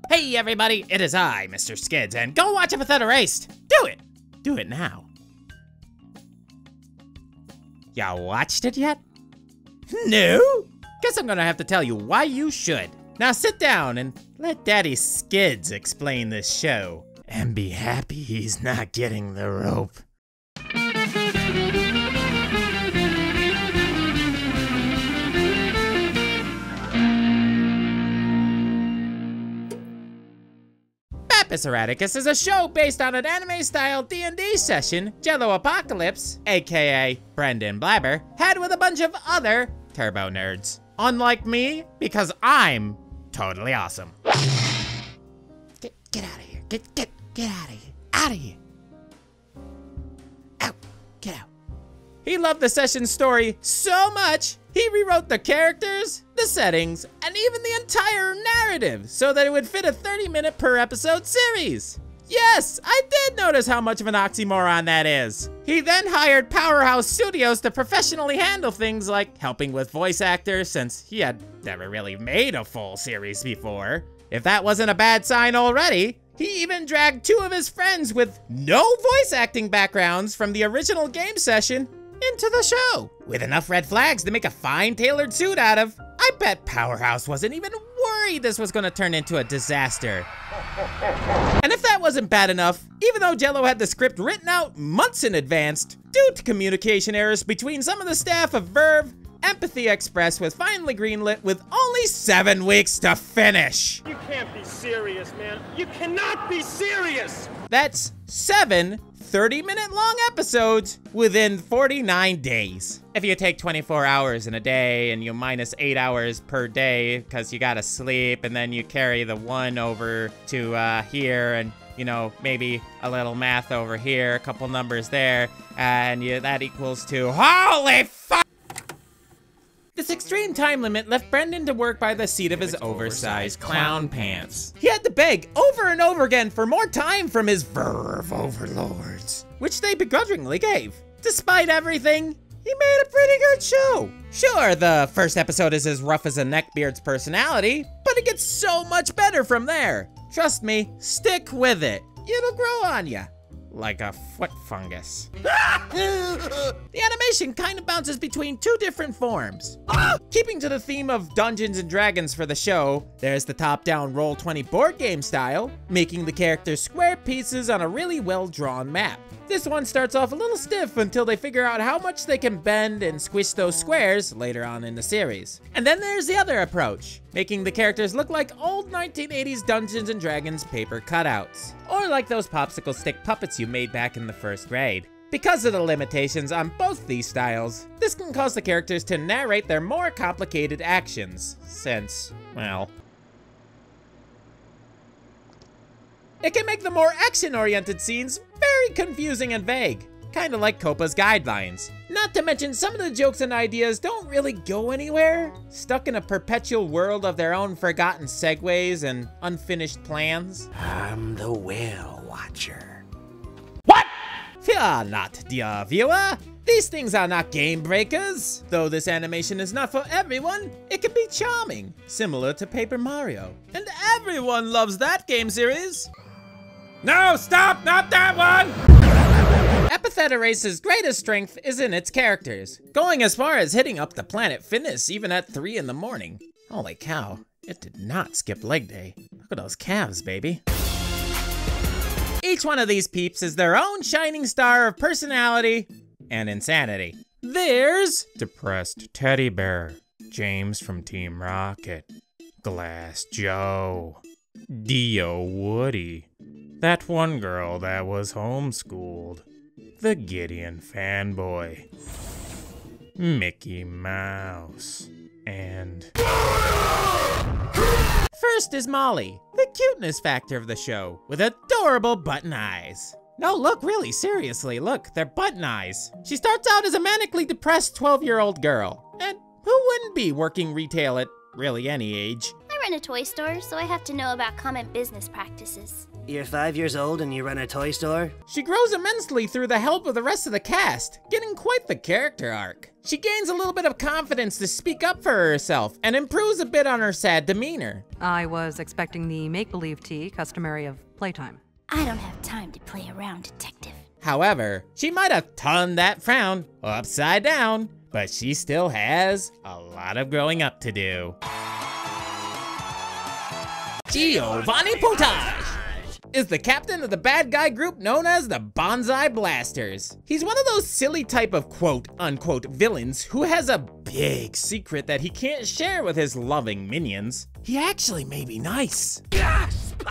Hey everybody, it is I, Mr. Skids, and go watch Epitheta Erased. Do it! Do it now. Ya watched it yet? No? Guess I'm gonna have to tell you why you should. Now sit down and let Daddy Skids explain this show. And be happy he's not getting the rope. Bapus Erraticus is a show based on an anime-style D&D session Jello Apocalypse, aka Brendan Blabber, had with a bunch of other turbo nerds. Unlike me, because I'm totally awesome. Get out of here. Get out of here. Out of here. Out. Get out. He loved the session story so much, he rewrote the characters, the settings, and even the entire narrative so that it would fit a 30-minute per episode series. Yes, I did notice how much of an oxymoron that is. He then hired Powerhouse Studios to professionally handle things like helping with voice actors, since he had never really made a full series before. If that wasn't a bad sign already, he even dragged two of his friends with no voice acting backgrounds from the original game session into the show, with enough red flags to make a fine tailored suit out of. I bet Powerhouse wasn't even worried this was gonna turn into a disaster. And if that wasn't bad enough, even though Jello had the script written out months in advance, due to communication errors between some of the staff of Verve, Empathy Express was finally greenlit with only 7 weeks to finish. You can't be serious, man. You cannot be serious! That's 7 30-minute long episodes within 49 days. If you take 24 hours in a day and you minus 8 hours per day because you gotta sleep, and then you carry the 1 over to here, and you know, maybe a little math over here, a couple numbers there, and that equals to, holy fuck! This extreme time limit left Brendan to work by the seat of his oversized clown pants. He had to beg over and over again for more time from his Verve overlords, which they begrudgingly gave. Despite everything, he made a pretty good show. Sure, the first episode is as rough as a neckbeard's personality, but it gets so much better from there. Trust me, stick with it. It'll grow on ya. Like a foot fungus. The animation kind of bounces between 2 different forms. Keeping to the theme of Dungeons and Dragons for the show, there's the top-down Roll20 board game style, making the characters square pieces on a really well-drawn map. This one starts off a little stiff until they figure out how much they can bend and squish those squares later on in the series. And then there's the other approach, making the characters look like old 1980s Dungeons and Dragons paper cutouts, or like those popsicle stick puppets you made back in the 1st grade. Because of the limitations on both these styles, this can cause the characters to narrate their more complicated actions, since, well, it can make the more action-oriented scenes very confusing and vague, kinda like Copa's guidelines. Not to mention some of the jokes and ideas don't really go anywhere, stuck in a perpetual world of their own forgotten segues and unfinished plans. I'm the whale watcher. What? Fear not, dear viewer. These things are not game breakers. Though this animation is not for everyone, it can be charming, similar to Paper Mario. And everyone loves that game series. No, stop, not that one! Epitheta Erased's greatest strength is in its characters, going as far as hitting up the Planet Fitness even at 3 in the morning. Holy cow, it did not skip leg day. Look at those calves, baby. Each one of these peeps is their own shining star of personality and insanity. There's Depressed Teddy Bear, James from Team Rocket, Glass Joe, Dio Woody, that one girl that was homeschooled, the Gideon fanboy, Mickey Mouse, and... First is Molly, the cuteness factor of the show, with adorable button eyes. No, look, really, seriously, look, they're button eyes. She starts out as a manically depressed 12-year-old girl, and who wouldn't be working retail at really any age? I run a toy store, so I have to know about common business practices. You're 5 years old and you run a toy store? She grows immensely through the help of the rest of the cast, getting quite the character arc. She gains a little bit of confidence to speak up for herself and improves a bit on her sad demeanor. I was expecting the make-believe tea customary of playtime. I don't have time to play around, detective. However, she might have turned that frown upside down, but she still has a lot of growing up to do. Giovanni Potage is the captain of the bad guy group known as the Bonsai Blasters. He's one of those silly type of quote-unquote villains who has a big secret that he can't share with his loving minions. He actually may be nice. Gasp!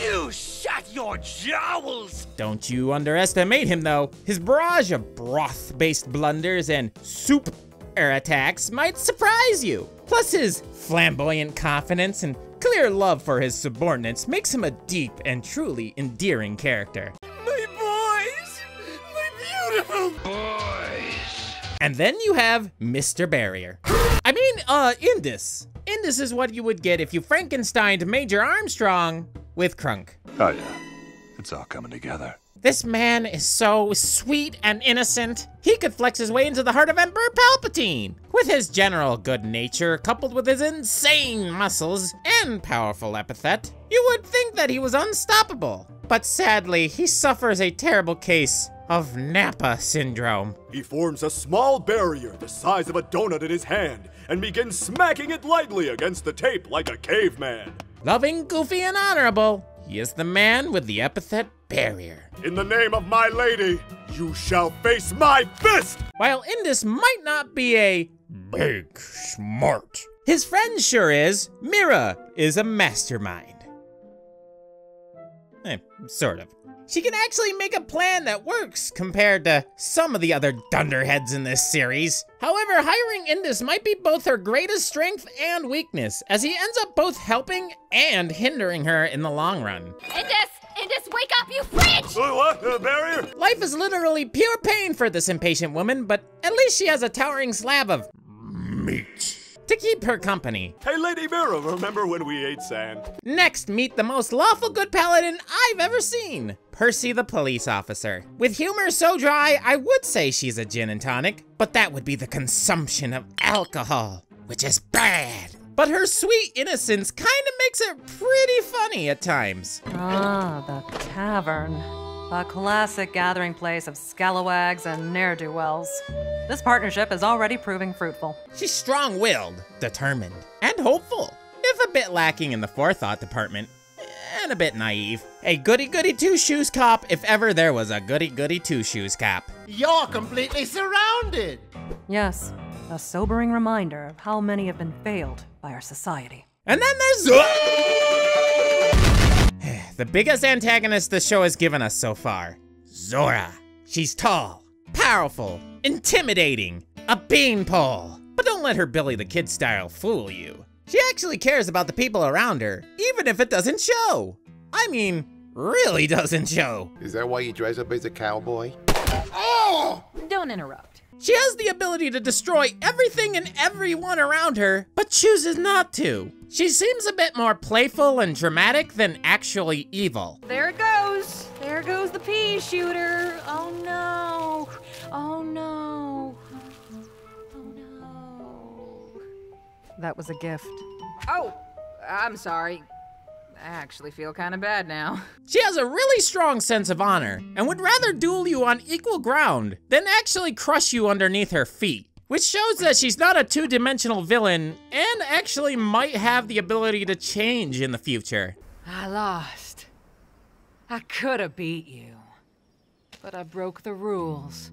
You shut your jowls! Don't you underestimate him though. His barrage of broth-based blunders and soup attacks might surprise you. Plus his flamboyant confidence and clear love for his subordinates makes him a deep and truly endearing character. My boys! My beautiful boys! And then you have Mr. Barrier. Indus. Indus is what you would get if you Frankensteined Major Armstrong with Krunk. Oh yeah, it's all coming together. This man is so sweet and innocent. He could flex his way into the heart of Emperor Palpatine. With his general good nature, coupled with his insane muscles and powerful epithet, you would think that he was unstoppable. But sadly, he suffers a terrible case of Nappa syndrome. He forms a small barrier the size of a donut in his hand and begins smacking it lightly against the tape like a caveman. Loving, goofy, and honorable, he is the man with the epithet Barrier. In the name of my lady, you shall face my fist! While Indus might not be a big smart, his friend sure is. Mira is a mastermind. Sort of. She can actually make a plan that works compared to some of the other dunderheads in this series. However, hiring Indus might be both her greatest strength and weakness, as he ends up both helping and hindering her in the long run. Indus, wake up, you fridge! What? Barrier? Life is literally pure pain for this impatient woman, but at least she has a towering slab of meat to keep her company. Hey, Lady Mira, remember when we ate sand? Next, meet the most lawful good paladin I've ever seen, Percy the police officer. With humor so dry, I would say she's a gin and tonic, but that would be the consumption of alcohol, which is bad. But her sweet innocence kinda makes it pretty funny at times. Ah, the tavern. A classic gathering place of scalawags and ne'er-do-wells. This partnership is already proving fruitful. She's strong-willed, determined, and hopeful, if a bit lacking in the forethought department, and a bit naive. A goody-goody two-shoes cop if ever there was a goody-goody two-shoes cop. You're completely surrounded! Yes, a sobering reminder of how many have been failed by our society. And then there's the biggest antagonist the show has given us so far, Zora. She's tall, powerful, intimidating, a beanpole. But don't let her Billy the Kid style fool you. She actually cares about the people around her, even if it doesn't show. I mean, really doesn't show. Is that why you dress up as a cowboy? Oh! Don't interrupt. She has the ability to destroy everything and everyone around her, but chooses not to. She seems a bit more playful and dramatic than actually evil. There it goes. There goes the pea shooter. Oh no. Oh no. Oh no. That was a gift. Oh, I'm sorry. I actually feel kind of bad now. She has a really strong sense of honor and would rather duel you on equal ground than actually crush you underneath her feet, which shows that she's not a two-dimensional villain and actually might have the ability to change in the future. I lost. I could have beat you, but I broke the rules.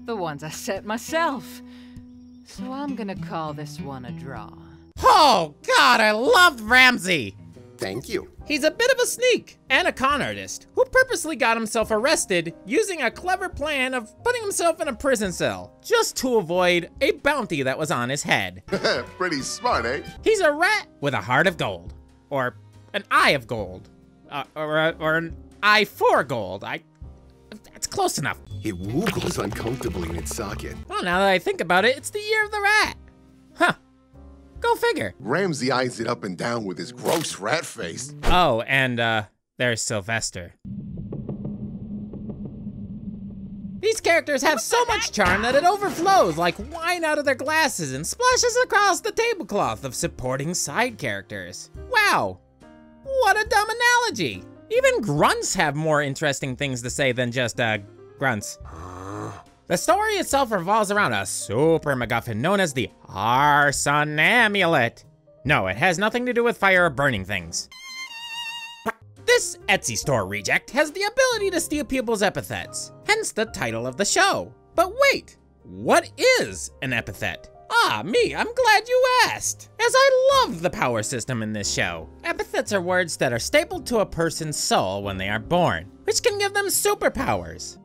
The ones I set myself. So I'm gonna call this one a draw. Oh God, I loved Ramsey! Thank you. He's a bit of a sneak and a con artist who purposely got himself arrested using a clever plan of putting himself in a prison cell just to avoid a bounty that was on his head. Pretty smart, eh? He's a rat with a heart of gold, or an eye of gold, or an eye for gold. It's close enough. It woogles uncomfortably in its socket. Well, now that I think about it, it's the year of the rat. Huh. Go figure. Ramsey eyes it up and down with his gross rat face. Oh, and there's Sylvester. These characters have so much charm that it overflows like wine out of their glasses and splashes across the tablecloth of supporting side characters. Wow, what a dumb analogy. Even grunts have more interesting things to say than just, grunts. The story itself revolves around a super MacGuffin known as the Arson Amulet. No, it has nothing to do with fire or burning things. This Etsy store reject has the ability to steal people's epithets, hence the title of the show. But wait, what is an epithet? Ah, me, I'm glad you asked, as I love the power system in this show. Epithets are words that are stapled to a person's soul when they are born, which can give them superpowers.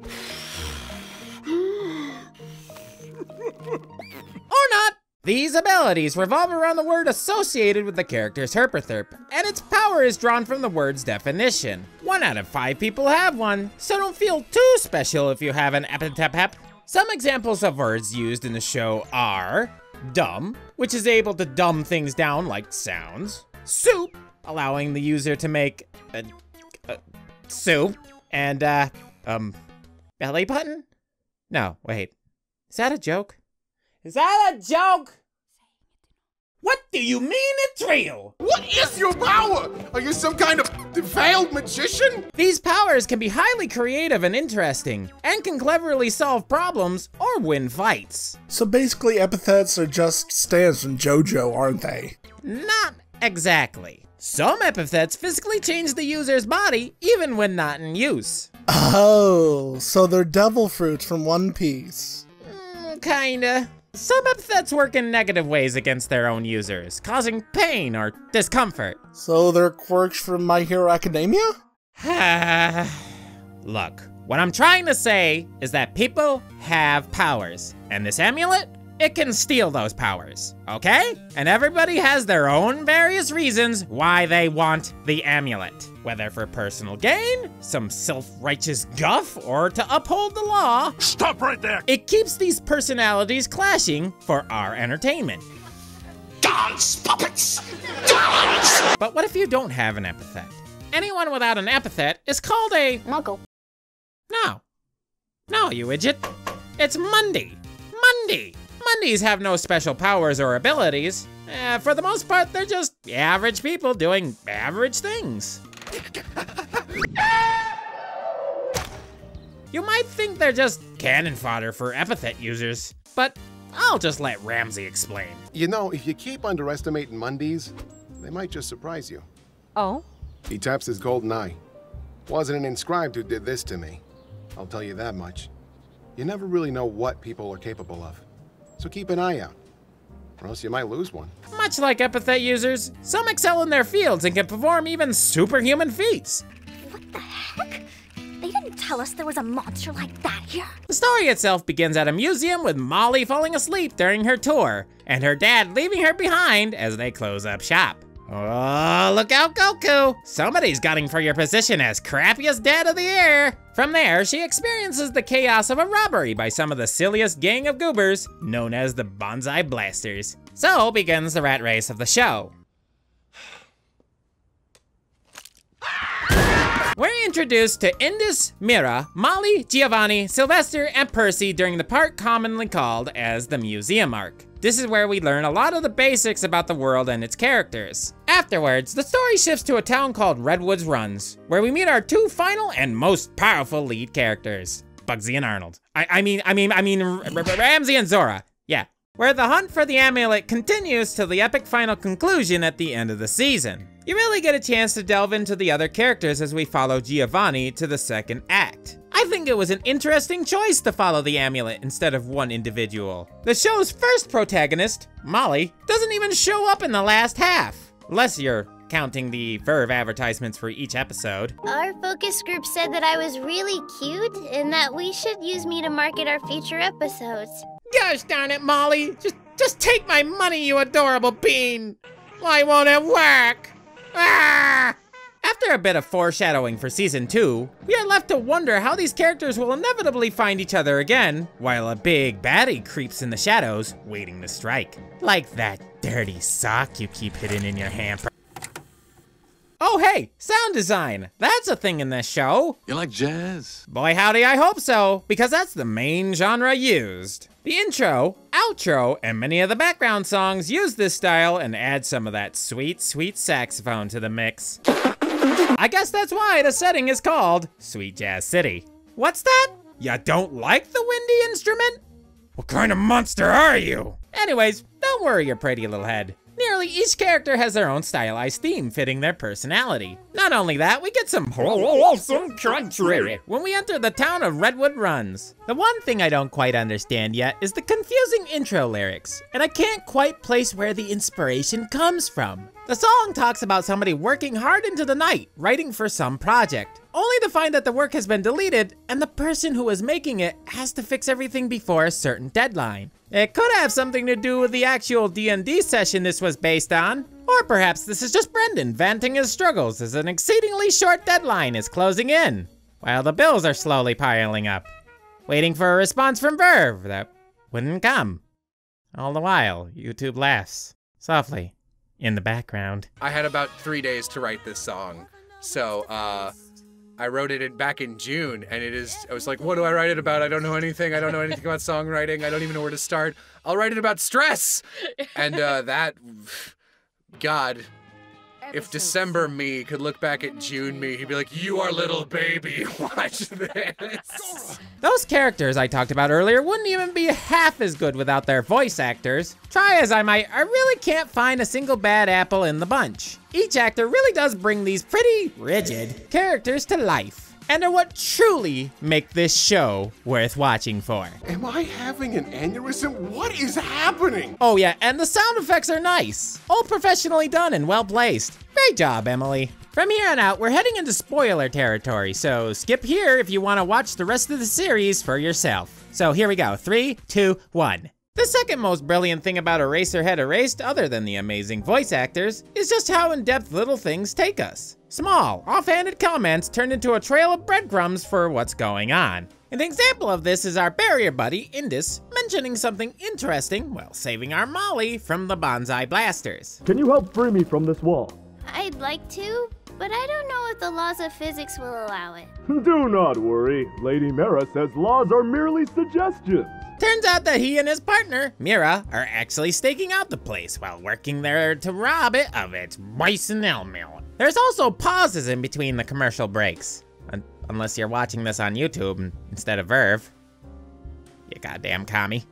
Or not. These abilities revolve around the word associated with the character's herpetherp, and its power is drawn from the word's definition. 1 out of 5 people have one, so don't feel too special if you have an epithet. Some examples of words used in the show are dumb, which is able to dumb things down like sounds, soup, allowing the user to make soup, and belly button? No, wait, is that a joke? Is that a joke? What do you mean it's real? What is your power? Are you some kind of veiled magician? These powers can be highly creative and interesting, and can cleverly solve problems or win fights. So basically epithets are just stands from JoJo, aren't they? Not exactly. Some epithets physically change the user's body even when not in use. Oh, so they're devil fruits from One Piece. Kinda. Some epithets work in negative ways against their own users, causing pain or discomfort. So they're quirks from My Hero Academia? Look, what I'm trying to say is that people have powers, and this amulet, it can steal those powers, okay? And everybody has their own various reasons why they want the amulet. Whether for personal gain, some self-righteous guff, or to uphold the law. Stop right there! It keeps these personalities clashing for our entertainment. Dance, puppets! Dance! But what if you don't have an epithet? Anyone without an epithet is called a... Muggle. No, you idiot. It's Mundy. Mundy. Mundies have no special powers or abilities. For the most part, they're just average people doing average things. You might think they're just cannon fodder for epithet users, but I'll just let Ramsey explain. You know, if you keep underestimating Mundies, they might just surprise you. Oh? He taps his golden eye. Wasn't an inscribed who did this to me. I'll tell you that much. You never really know what people are capable of. So keep an eye out, or else you might lose one. Much like epithet users, some excel in their fields and can perform even superhuman feats. What the heck? They didn't tell us there was a monster like that here. The story itself begins at a museum with Molly falling asleep during her tour, and her dad leaving her behind as they close up shop. Oh, look out, Goku! Somebody's gunning for your position as crappiest dad of the year! From there, she experiences the chaos of a robbery by some of the silliest gang of goobers, known as the Bonsai Blasters. So begins the rat race of the show. We're introduced to Indus, Mira, Molly, Giovanni, Sylvester, and Percy during the part commonly called as the Museum Arc. This is where we learn a lot of the basics about the world and its characters. Afterwards, the story shifts to a town called Redwoods Runs, where we meet our 2 final and most powerful lead characters, Bugsy and Arnold. I mean Ramsey and Zora, yeah. Where the hunt for the amulet continues to the epic final conclusion at the end of the season. You really get a chance to delve into the other characters as we follow Giovanni to the second act. I think it was an interesting choice to follow the amulet instead of one individual. The show's first protagonist, Molly, doesn't even show up in the last half, unless you're counting the Verve advertisements for each episode. Our focus group said that I was really cute and that we should use me to market our future episodes. Gosh darn it, Molly! Just take my money, you adorable bean! Why won't it work? Ah! After a bit of foreshadowing for season 2, we are left to wonder how these characters will inevitably find each other again, while a big baddie creeps in the shadows, waiting to strike. Like that dirty sock you keep hidden in your hamper. Oh hey, sound design. That's a thing in this show. You like jazz? Boy howdy, I hope so, because that's the main genre used. The intro, outro, and many of the background songs use this style and add some of that sweet, sweet saxophone to the mix. I guess that's why the setting is called Sweet Jazz City. What's that? You don't like the windy instrument? What kind of monster are you? Anyways, don't worry your pretty little head. Nearly each character has their own stylized theme fitting their personality. Not only that, we get some wholesome country when we enter the town of Redwood Runs. The one thing I don't quite understand yet is the confusing intro lyrics, and I can't quite place where the inspiration comes from. The song talks about somebody working hard into the night, writing for some project, only to find that the work has been deleted and the person who was making it has to fix everything before a certain deadline. It could have something to do with the actual D&D session this was based on, or perhaps this is just Brendan venting his struggles as an exceedingly short deadline is closing in, while the bills are slowly piling up, waiting for a response from Verve that wouldn't come. All the while, YouTube laughs softly in the background. I had about 3 days to write this song, so I wrote it back in June, and I was like, what do I write it about? I don't know anything. I don't know anything about songwriting. I don't even know where to start. I'll write it about stress. And God, if December me could look back at June me, he'd be like, you are little baby, watch this. Those characters I talked about earlier wouldn't even be half as good without their voice actors. Try as I might, I really can't find a single bad apple in the bunch. Each actor really does bring these pretty rigid characters to life, and are what truly make this show worth watching for. Am I having an aneurysm? What is happening? Oh yeah, and the sound effects are nice. All professionally done and well placed. Great job, Emily. From here on out, we're heading into spoiler territory, so skip here if you want to watch the rest of the series for yourself. So here we go, 3, 2, 1. The second most brilliant thing about Eraserhead Erased, other than the amazing voice actors, is just how in-depth little things take us. Small, offhanded comments turned into a trail of breadcrumbs for what's going on. An example of this is our barrier buddy, Indus, mentioning something interesting while saving our Molly from the bonsai blasters. Can you help free me from this wall? I'd like to, but I don't know if the laws of physics will allow it. Do not worry. Lady Mira says laws are merely suggestions. Turns out that he and his partner, Mira, are actually staking out the place while working there to rob it of its bison mill. There's also pauses in between the commercial breaks. Unless you're watching this on YouTube instead of Verve. You goddamn commie.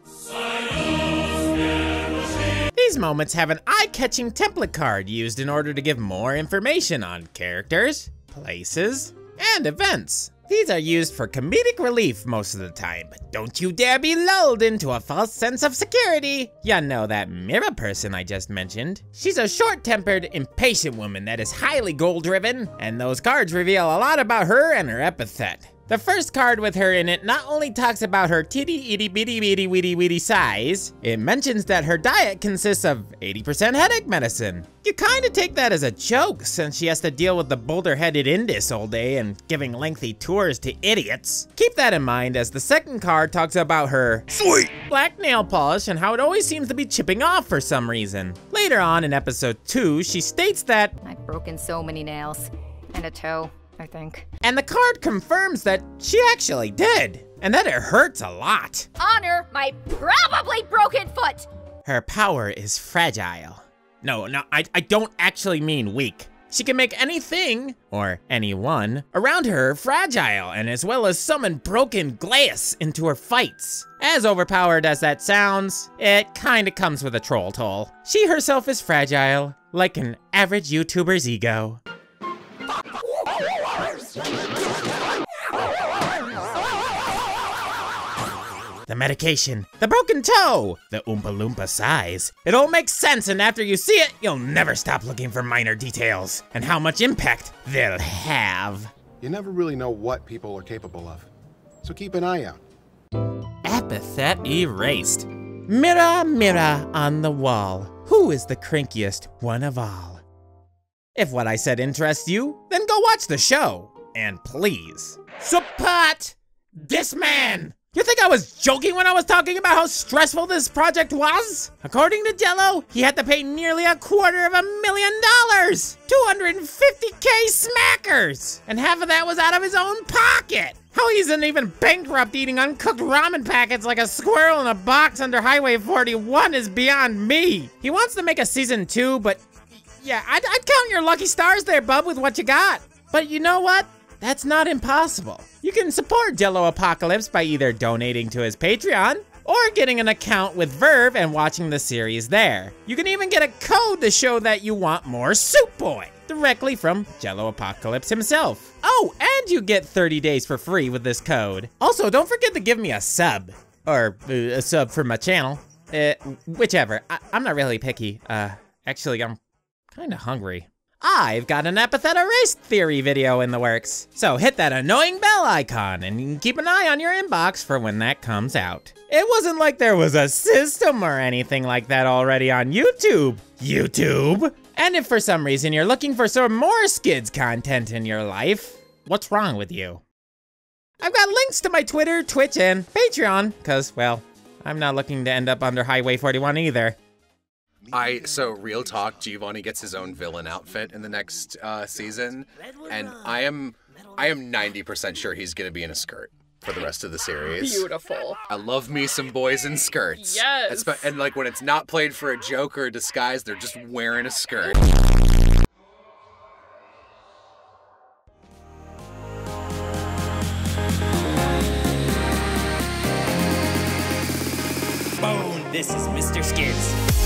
These moments have an eye-catching template card used in order to give more information on characters, places, and events. These are used for comedic relief most of the time, but don't you dare be lulled into a false sense of security. You know that Mira person I just mentioned? She's a short-tempered, impatient woman that is highly goal-driven, and those cards reveal a lot about her and her epithet. The first card with her in it not only talks about her titty itty bitty bitty weedy weedy size, it mentions that her diet consists of 80% headache medicine. You kinda take that as a joke since she has to deal with the boulder-headed Indus all day and giving lengthy tours to idiots. Keep that in mind as the second card talks about her sweet black nail polish and how it always seems to be chipping off for some reason. Later on in episode 2, she states that I've broken so many nails and a toe, I think. And the card confirms that she actually did, and that it hurts a lot. Honor my probably broken foot! Her power is fragile. No, I don't actually mean weak. She can make anything, or anyone, around her fragile, and as well as summon broken glass into her fights. As overpowered as that sounds, it kinda comes with a troll toll. She herself is fragile, like an average YouTuber's ego. The medication, the broken toe, the Oompa Loompa size. It all makes sense, and after you see it, you'll never stop looking for minor details and how much impact they'll have. You never really know what people are capable of, so keep an eye out. Epithet erased. Mirror, mirror on the wall, who is the crankiest one of all? If what I said interests you, then go watch the show. And please, support this man! You think I was joking when I was talking about how stressful this project was? According to Jello, he had to pay nearly $250,000. 250K smackers! And half of that was out of his own pocket. How he isn't even bankrupt eating uncooked ramen packets like a squirrel in a box under Highway 41 is beyond me. He wants to make a season 2, but yeah, I'd count your lucky stars there, bub, with what you got. But you know what? That's not impossible. You can support Jello Apocalypse by either donating to his Patreon or getting an account with Verve and watching the series there. You can even get a code to show that you want more Soup Boy directly from Jello Apocalypse himself. Oh, and you get 30 days for free with this code. Also, don't forget to give me a sub, or a sub for my channel. Whichever, I'm not really picky. Actually, I'm kinda hungry. I've got an epithet erase theory video in the works, so hit that annoying bell icon and you can keep an eye on your inbox for when that comes out. It wasn't like there was a system or anything like that already on YouTube. And if for some reason you're looking for some more Skids content in your life, what's wrong with you? I've got links to my Twitter, Twitch, and Patreon, cause, well, I'm not looking to end up under Highway 41 either. So real talk, Giovanni gets his own villain outfit in the next season, and I am 90% sure he's gonna be in a skirt for the rest of the series. Beautiful. I love me some boys in skirts. Yes. And like when it's not played for a joke or a disguise, they're just wearing a skirt. Boom! This is Mr. Skids.